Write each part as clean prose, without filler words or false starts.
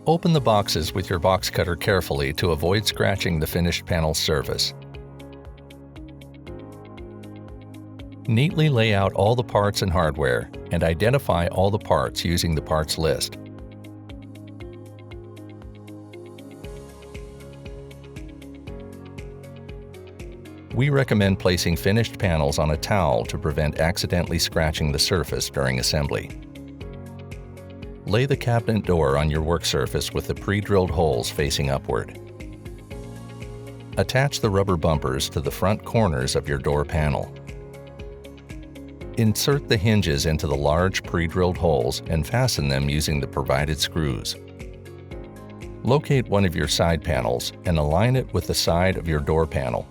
Open the boxes with your box cutter carefully to avoid scratching the finished panel surface. Neatly lay out all the parts and hardware and identify all the parts using the parts list. We recommend placing finished panels on a towel to prevent accidentally scratching the surface during assembly. Lay the cabinet door on your work surface with the pre-drilled holes facing upward. Attach the rubber bumpers to the front corners of your door panel. Insert the hinges into the large pre-drilled holes and fasten them using the provided screws. Locate one of your side panels and align it with the side of your door panel.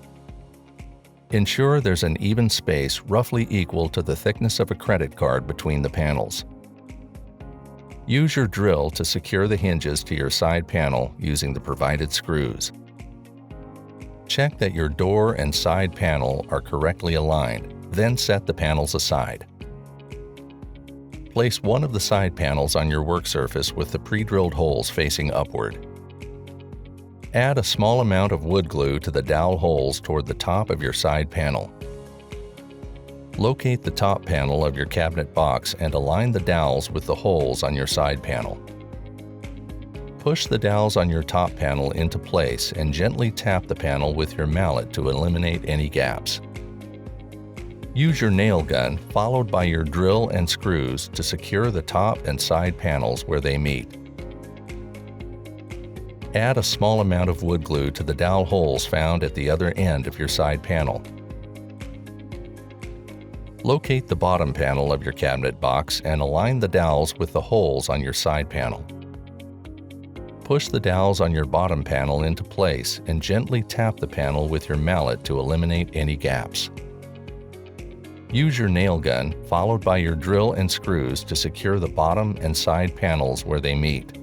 Ensure there's an even space roughly equal to the thickness of a credit card between the panels. Use your drill to secure the hinges to your side panel using the provided screws. Check that your door and side panel are correctly aligned, then set the panels aside. Place one of the side panels on your work surface with the pre-drilled holes facing upward. Add a small amount of wood glue to the dowel holes toward the top of your side panel. Locate the top panel of your cabinet box and align the dowels with the holes on your side panel. Push the dowels on your top panel into place and gently tap the panel with your mallet to eliminate any gaps. Use your nail gun followed by your drill and screws to secure the top and side panels where they meet. Add a small amount of wood glue to the dowel holes found at the other end of your side panel. Locate the bottom panel of your cabinet box and align the dowels with the holes on your side panel. Push the dowels on your bottom panel into place and gently tap the panel with your mallet to eliminate any gaps. Use your nail gun followed by your drill and screws to secure the bottom and side panels where they meet.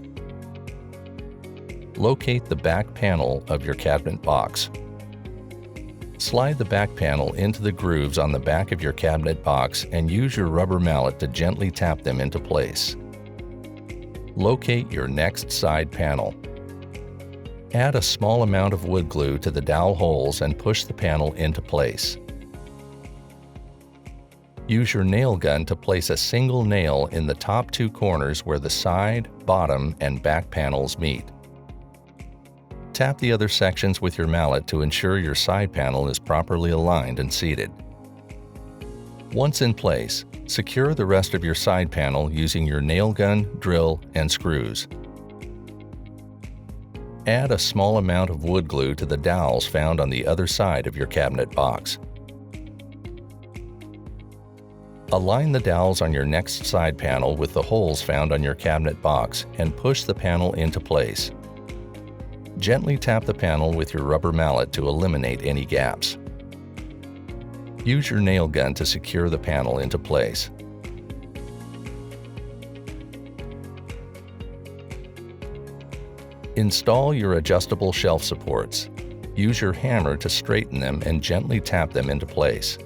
Locate the back panel of your cabinet box. Slide the back panel into the grooves on the back of your cabinet box and use your rubber mallet to gently tap them into place. Locate your next side panel. Add a small amount of wood glue to the dowel holes and push the panel into place. Use your nail gun to place a single nail in the top two corners where the side, bottom, and back panels meet. Tap the other sections with your mallet to ensure your side panel is properly aligned and seated. Once in place, secure the rest of your side panel using your nail gun, drill, and screws. Add a small amount of wood glue to the dowels found on the other side of your cabinet box. Align the dowels on your next side panel with the holes found on your cabinet box and push the panel into place. Gently tap the panel with your rubber mallet to eliminate any gaps. Use your nail gun to secure the panel into place. Install your adjustable shelf supports. Use your hammer to straighten them and gently tap them into place.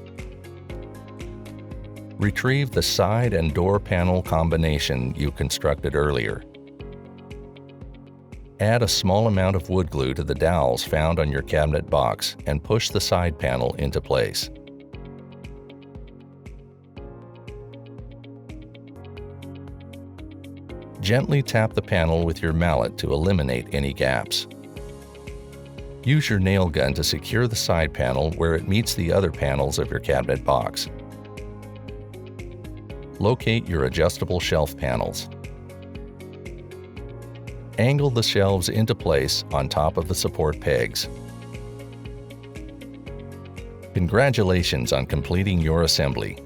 Retrieve the side and door panel combination you constructed earlier. Add a small amount of wood glue to the dowels found on your cabinet box and push the side panel into place. Gently tap the panel with your mallet to eliminate any gaps. Use your nail gun to secure the side panel where it meets the other panels of your cabinet box. Locate your adjustable shelf panels. Angle the shelves into place on top of the support pegs. Congratulations on completing your assembly.